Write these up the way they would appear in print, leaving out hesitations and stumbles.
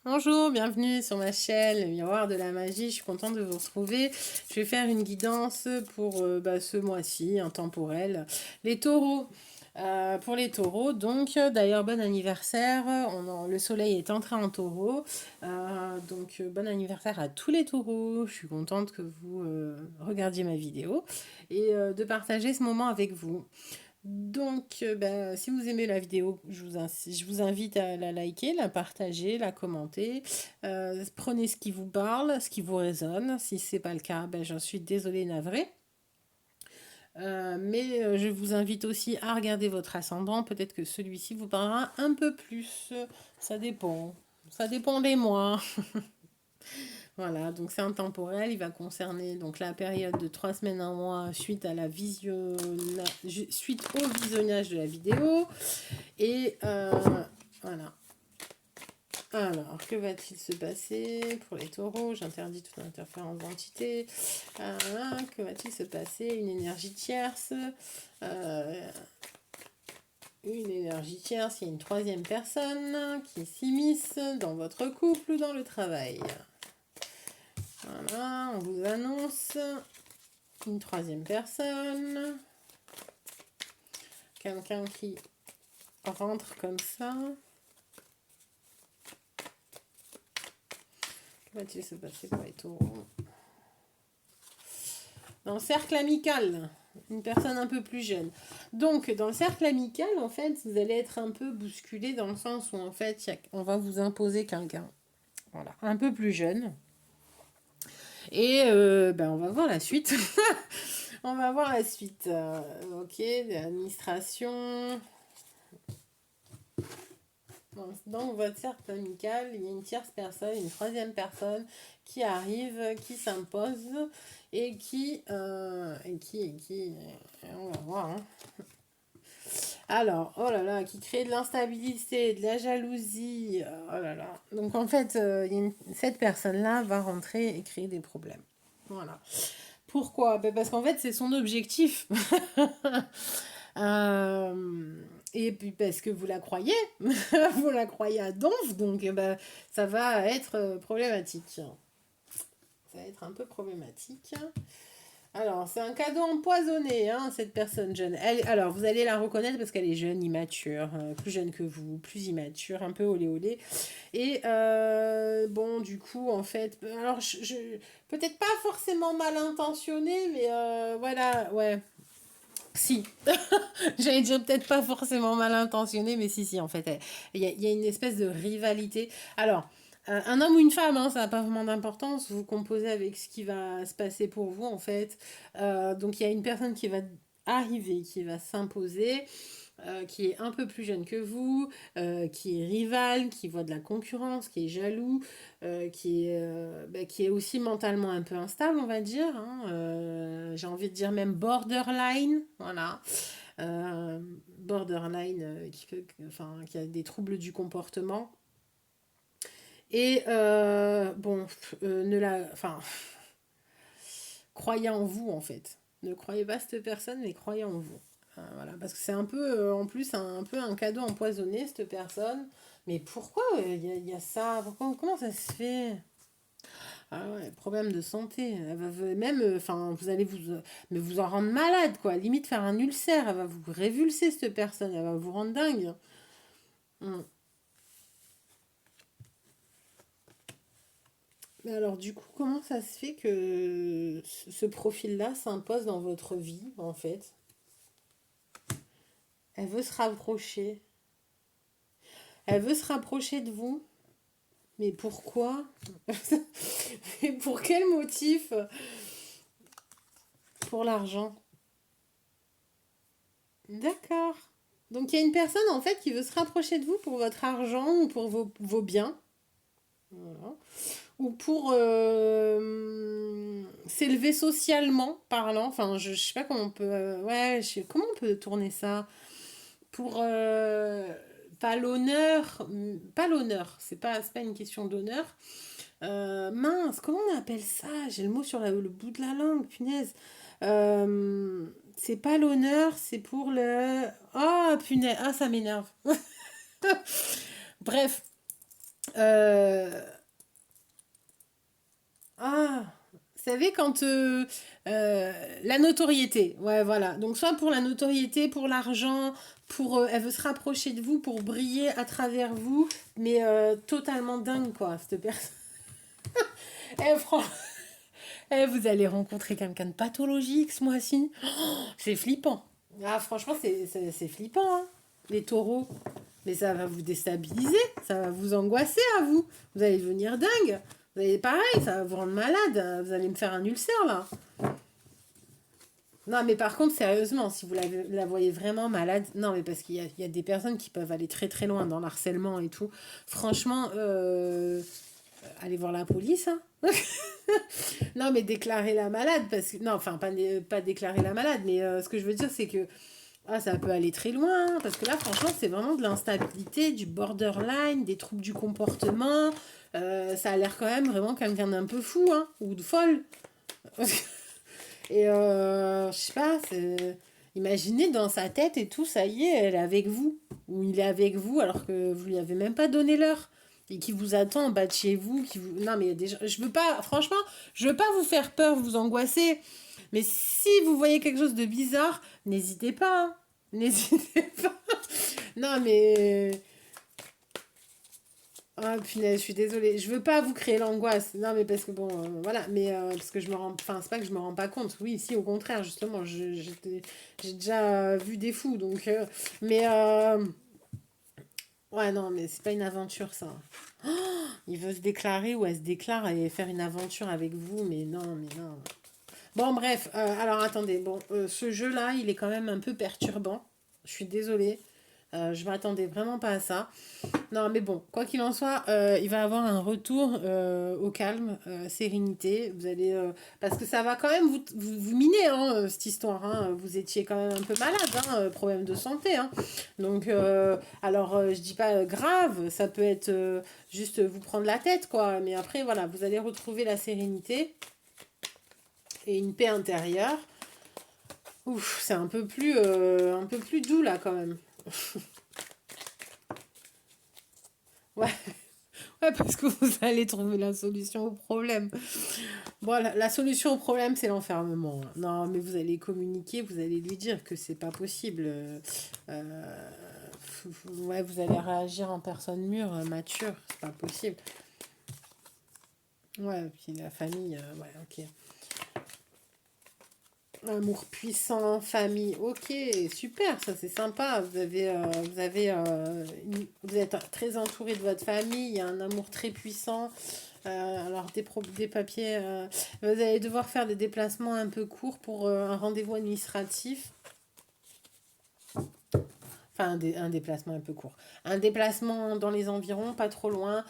Bonjour, bienvenue sur ma chaîne, le miroir de la magie. Je suis contente de vous retrouver. Je vais faire une guidance pour ce mois-ci, intemporel. Les taureaux. Pour les taureaux, donc d'ailleurs bon anniversaire. Le soleil est entré en taureau. Bon anniversaire à tous les taureaux. Je suis contente que vous regardiez ma vidéo et de partager ce moment avec vous. Si vous aimez la vidéo, je vous invite à la liker, la partager, la commenter. Prenez ce qui vous parle, ce qui vous résonne. Si c'est pas le cas, j'en suis désolée, navrée. Je vous invite aussi à regarder votre ascendant. Peut-être que celui-ci vous parlera un peu plus. Ça dépend. Ça dépend des mois. Voilà, donc c'est intemporel, il va concerner donc la période de 3 semaines, un mois suite à suite au visionnage de la vidéo. Et voilà. Alors, que va-t-il se passer pour les taureaux? J'interdis toute interférence d'entité. Que va-t-il se passer? Une énergie tierce. Une énergie tierce, il y a une troisième personne qui s'immisce dans votre couple ou dans le travail. Voilà, on vous annonce une troisième personne. Quelqu'un qui rentre comme ça. Que va-t-il se passer pour les taureaux? Dans le cercle amical, une personne un peu plus jeune. Donc, dans le cercle amical, en fait, vous allez être un peu bousculé dans le sens où, en fait, on va vous imposer quelqu'un. Voilà, un peu plus jeune. Et on va voir la suite. On va voir la suite. Ok, l'administration. Dans votre cercle amical, il y a une tierce personne, une troisième personne qui arrive, qui s'impose et on va voir. Hein. Alors, oh là là, qui crée de l'instabilité, de la jalousie, oh là là. Donc en fait, cette personne-là va rentrer et créer des problèmes. Voilà. Pourquoi? Parce qu'en fait, c'est son objectif. Et puis parce que vous la croyez, vous la croyez à donf, donc ça va être problématique. Ça va être un peu problématique. Alors, c'est un cadeau empoisonné, hein, cette personne jeune. Alors, vous allez la reconnaître parce qu'elle est jeune, immature, plus jeune que vous, plus immature, un peu olé olé. Et du coup, en fait, alors, peut-être pas forcément mal intentionné, mais voilà, ouais. Si, j'allais dire peut-être pas forcément mal intentionné, mais si, en fait, il y a une espèce de rivalité. Alors, un homme ou une femme, hein, ça n'a pas vraiment d'importance, vous composez avec ce qui va se passer pour vous, en fait. Donc, il y a une personne qui va arriver, qui va s'imposer, qui est un peu plus jeune que vous, qui est rival, qui voit de la concurrence, qui est jaloux, qui est aussi mentalement un peu instable, on va dire. Hein, j'ai envie de dire même borderline, voilà. Borderline qui a des troubles du comportement. Et croyez en vous en fait. Ne croyez pas cette personne, mais croyez en vous. Voilà, parce que c'est un peu, en plus, un peu un cadeau empoisonné, cette personne. Mais pourquoi il y a ça? Comment ça se fait? Ah ouais, problème de santé. Elle va même, vous allez mais vous en rendre malade, quoi. Limite faire un ulcère. Elle va vous révulser, cette personne. Elle va vous rendre dingue. Hum. Mais alors, du coup, comment ça se fait que ce profil-là s'impose dans votre vie, en fait? Elle veut se rapprocher. Elle veut se rapprocher de vous. Mais pourquoi? Et pour quel motif? Pour l'argent. D'accord. Donc il y a une personne en fait qui veut se rapprocher de vous pour votre argent ou pour vos biens. Voilà. Ou pour s'élever socialement parlant. Enfin, je sais pas comment on peut. Comment on peut tourner ça? Pour pas l'honneur. Pas l'honneur. C'est pas une question d'honneur. Mince, comment on appelle ça? J'ai le mot sur le bout de la langue, punaise. C'est pas l'honneur, c'est pour le... Oh, punaise, ah, ça m'énerve. Bref, Euh, Ah, vous savez, quand la notoriété, ouais, voilà. Donc, soit pour la notoriété, pour l'argent, elle veut se rapprocher de vous pour briller à travers vous, mais totalement dingue, quoi, cette personne. Eh, vous allez rencontrer quelqu'un de pathologique ce mois-ci. C'est flippant. Ah, franchement, c'est flippant, hein, les taureaux. Mais ça va vous déstabiliser, ça va vous angoisser à vous. Vous allez devenir dingue. Vous allez pareil, ça va vous rendre malade. Vous allez me faire un ulcère là. Non, mais par contre, sérieusement, si vous la voyez vraiment malade, non, mais parce qu'il y a des personnes qui peuvent aller très très loin dans l'harcèlement et tout. Franchement, allez voir la police, hein. Non, mais déclarer la malade, parce que. Non, enfin, pas déclarer la malade, mais ce que je veux dire, c'est que ça peut aller très loin, hein, parce que là, franchement, c'est vraiment de l'instabilité, du borderline, des troubles du comportement. Ça a l'air quand même vraiment quelqu'un d'un peu fou, hein, ou de folle. Et je sais pas, imaginez dans sa tête et tout, ça y est, elle est avec vous. Ou il est avec vous alors que vous lui avez même pas donné l'heure. Et qui vous attend en bas de chez vous. Non, mais il y a des gens. Je veux pas, franchement, je veux pas vous faire peur, vous angoisser. Mais si vous voyez quelque chose de bizarre, n'hésitez pas, hein. N'hésitez pas. Non, mais. Ah, punaise, je suis désolée. Je veux pas vous créer l'angoisse. Non, mais parce que bon, voilà. Mais parce que je me rends. Enfin, c'est pas que je me rends pas compte. Oui, si, au contraire, justement. J'ai déjà vu des fous. Donc. Mais. Ouais, non, mais c'est pas une aventure, ça. Il veut se déclarer ou elle se déclare et faire une aventure avec vous. Mais non, mais non. Bon, bref. Alors, attendez. Bon, ce jeu-là, il est quand même un peu perturbant. Je suis désolée. Je m'attendais vraiment pas à ça. Non, mais bon, quoi qu'il en soit, il va avoir un retour au calme, sérénité. Vous allez, parce que ça va quand même vous miner, hein, cette histoire, hein. Vous étiez quand même un peu malade, hein, problème de santé, hein. Donc, alors, je dis pas grave, ça peut être juste vous prendre la tête, quoi. Mais après, voilà, vous allez retrouver la sérénité et une paix intérieure. Ouf, c'est un peu plus doux là, quand même. Ouais, ouais, parce que vous allez trouver la solution au problème. Bon, la solution au problème, c'est l'enfermement, hein. Non, mais vous allez communiquer, vous allez lui dire que c'est pas possible. Ouais, vous allez réagir en personne mûre, mature, c'est pas possible. Ouais, puis la famille, ouais, ok. Amour puissant, famille, ok, super, ça c'est sympa. Vous êtes très entouré de votre famille, il y a un amour très puissant. Alors des papiers, vous allez devoir faire des déplacements un peu courts pour un rendez-vous administratif. Enfin, un déplacement un peu court. Un déplacement dans les environs, pas trop loin,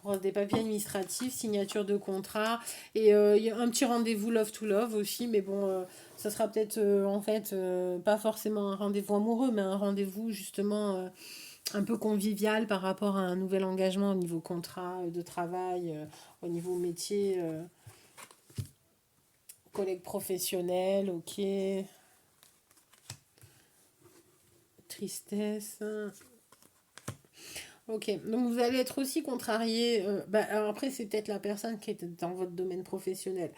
pour des papiers administratifs, signature de contrat. Et il y a un petit rendez-vous love to love aussi, mais bon, ça sera peut-être en fait pas forcément un rendez-vous amoureux, mais un rendez-vous justement un peu convivial par rapport à un nouvel engagement au niveau contrat de travail, au niveau métier, collègue professionnel, ok, tristesse. Ok, donc vous allez être aussi contrarié. Alors après, c'est peut-être la personne qui est dans votre domaine professionnel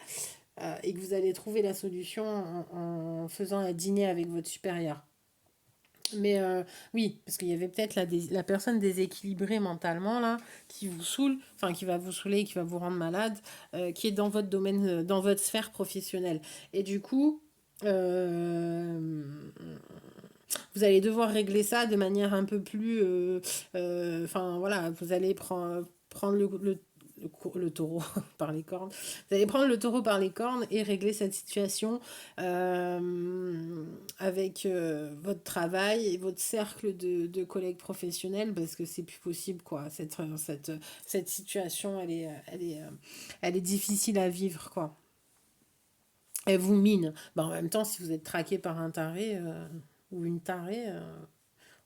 et que vous allez trouver la solution en faisant un dîner avec votre supérieur. Mais oui, parce qu'il y avait peut-être la personne déséquilibrée mentalement, là, qui vous saoule, enfin qui va vous saouler, qui va vous rendre malade, qui est dans votre domaine, dans votre sphère professionnelle. Et du coup, euh, vous allez devoir régler ça de manière un peu plus... Enfin voilà, vous allez prendre le taureau par les cornes. Vous allez prendre le taureau par les cornes et régler cette situation avec votre travail et votre cercle de collègues professionnels parce que c'est plus possible quoi. Cette situation, elle est difficile à vivre quoi. Elle vous mine. Bah, en même temps, si vous êtes traqué par un taré ou une tarée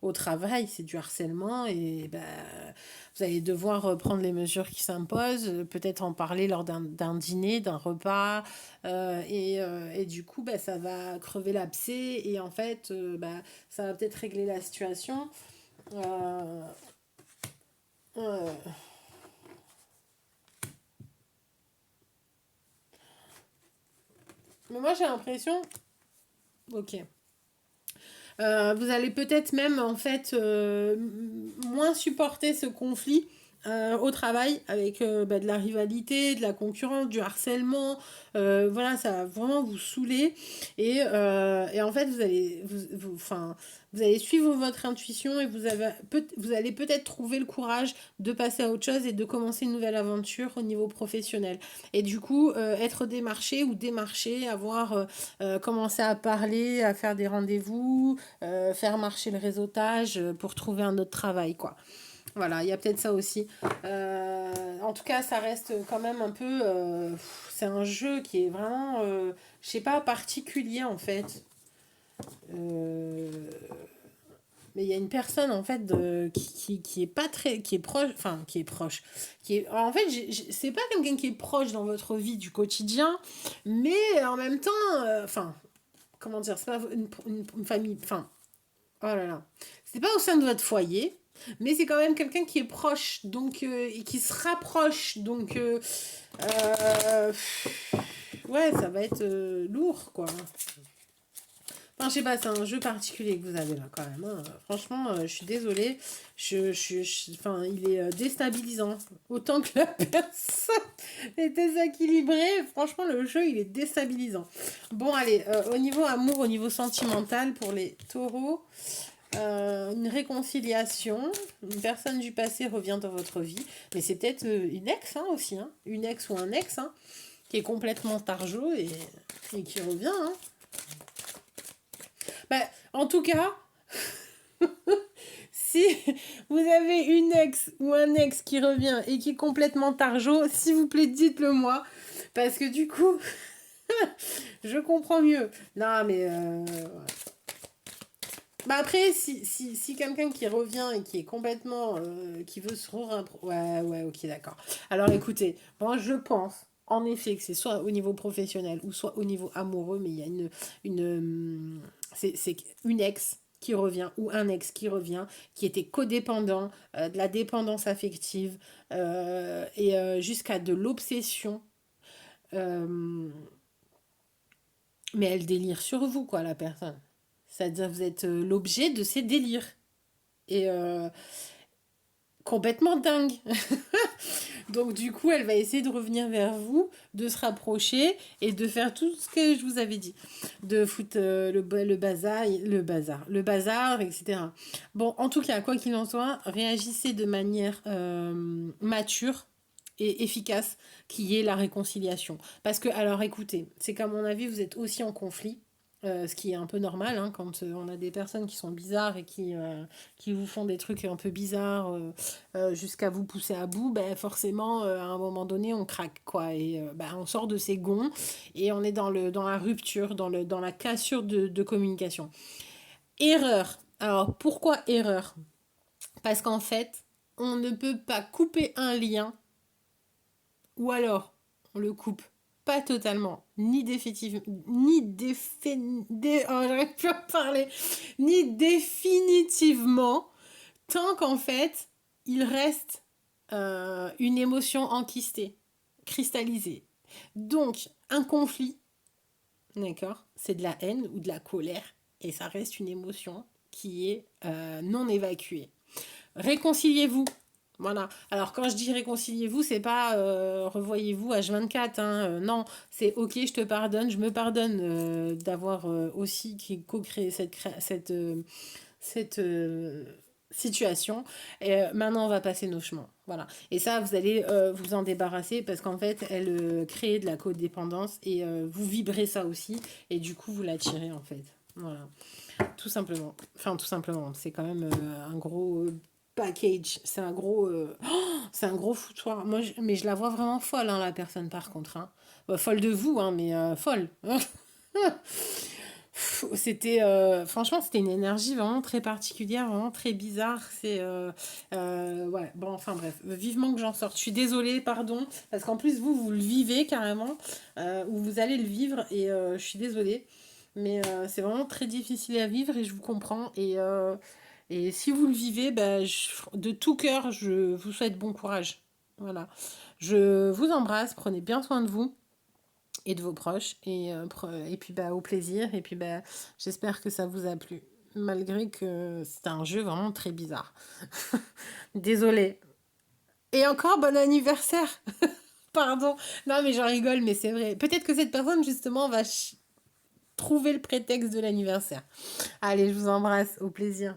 au travail, c'est du harcèlement et bah, vous allez devoir prendre les mesures qui s'imposent, peut-être en parler lors d'un dîner, d'un repas, et du coup, bah, ça va crever l'abcès et en fait, bah, ça va peut-être régler la situation. Euh, euh, Mais moi, j'ai l'impression... Ok. Vous allez peut-être même, en fait, moins supporter ce conflit au travail avec de la rivalité, de la concurrence, du harcèlement. Voilà, ça va vraiment vous saouler. Et en fait, enfin, vous allez suivre votre intuition et vous allez peut-être trouver le courage de passer à autre chose et de commencer une nouvelle aventure au niveau professionnel. Et du coup, être démarché ou démarché, avoir commencé à parler, à faire des rendez-vous, faire marcher le réseautage pour trouver un autre travail, quoi. Voilà, il y a peut-être ça aussi. En tout cas, ça reste quand même un peu... c'est un jeu qui est vraiment, je sais pas, particulier en fait. Euh, mais il y a une personne en fait qui est pas très... qui est proche... Enfin, qui est proche. Alors, en fait, c'est pas quelqu'un qui est proche dans votre vie du quotidien, mais en même temps... Enfin, comment dire, c'est pas une famille... Enfin, oh là là. C'est pas au sein de votre foyer, mais c'est quand même quelqu'un qui est proche, donc et qui se rapproche, donc euh, ouais, ça va être lourd, quoi. Enfin, je sais pas, c'est un jeu particulier que vous avez là, quand même, hein. Franchement, je suis désolée. Enfin, il est déstabilisant. Autant que la personne est déséquilibrée, franchement, le jeu, il est déstabilisant. Bon, allez, au niveau amour, au niveau sentimental, pour les taureaux, une réconciliation, une personne du passé revient dans votre vie, mais c'est peut-être une ex hein, aussi, hein, une ex ou un ex hein, qui est complètement targeau et qui revient. Hein. Bah, en tout cas, si vous avez une ex ou un ex qui revient et qui est complètement targeau, s'il vous plaît, dites-le moi, parce que du coup, je comprends mieux. Non, mais bah après, si quelqu'un qui revient et qui est complètement... qui veut se Ouais, ouais, ok, d'accord. Alors écoutez, moi je pense en effet que c'est soit au niveau professionnel ou soit au niveau amoureux, mais il y a c'est une ex qui revient ou un ex qui revient, qui était codépendant, de la dépendance affective jusqu'à de l'obsession. euh, mais elle délire sur vous, quoi, la personne. C'est-à-dire vous êtes l'objet de ses délires. Et complètement dingue. Donc du coup, elle va essayer de revenir vers vous, de se rapprocher et de faire tout ce que je vous avais dit. De foutre le bazar, etc. Bon, en tout cas, quoi qu'il en soit, réagissez de manière mature et efficace, qui est la réconciliation. Parce que, alors écoutez, c'est qu'à mon avis, vous êtes aussi en conflit. Ce qui est un peu normal hein, quand on a des personnes qui sont bizarres et qui vous font des trucs un peu bizarres jusqu'à vous pousser à bout, ben forcément à un moment donné on craque quoi et ben, on sort de ses gonds et on est dans la rupture, dans la cassure de communication. Erreur. Alors pourquoi erreur? Parce qu'en fait on ne peut pas couper un lien ou alors on le coupe pas totalement, ni définitivement, j'arrive plus à parler, ni définitivement, tant qu'en fait, il reste une émotion enquistée, cristallisée. Donc, un conflit, d'accord, c'est de la haine ou de la colère, et ça reste une émotion qui est non évacuée. Réconciliez-vous. Voilà. Alors quand je dis réconciliez-vous, c'est pas revoyez-vous H24. Hein, non, c'est ok, je te pardonne, je me pardonne d'avoir aussi co-créé cette situation. Et maintenant, on va passer nos chemins. Voilà. Et ça, vous allez vous en débarrasser parce qu'en fait, elle crée de la codépendance et vous vibrez ça aussi. Et du coup, vous l'attirez en fait. Voilà. Tout simplement. Enfin, tout simplement. C'est quand même un gros package. C'est un gros foutoir. Mais je la vois vraiment folle, hein, la personne, par contre. Hein. Bah, folle de vous, hein, mais folle. C'était franchement c'était une énergie vraiment très particulière, vraiment très bizarre. Ouais, bon, enfin bref, vivement que j'en sorte. Je suis désolée, pardon, parce qu'en plus vous le vivez carrément ou vous allez le vivre et je suis désolée, mais c'est vraiment très difficile à vivre et je vous comprends et si vous le vivez, bah, de tout cœur, je vous souhaite bon courage. Voilà, je vous embrasse, prenez bien soin de vous. et de vos proches. Et puis au plaisir. Et puis j'espère que ça vous a plu. Malgré que c'est un jeu vraiment très bizarre. Désolée. Et encore bon anniversaire. Pardon. Non mais j'en rigole, mais c'est vrai. Peut-être que cette personne justement va trouver le prétexte de l'anniversaire. Allez, je vous embrasse. Au plaisir.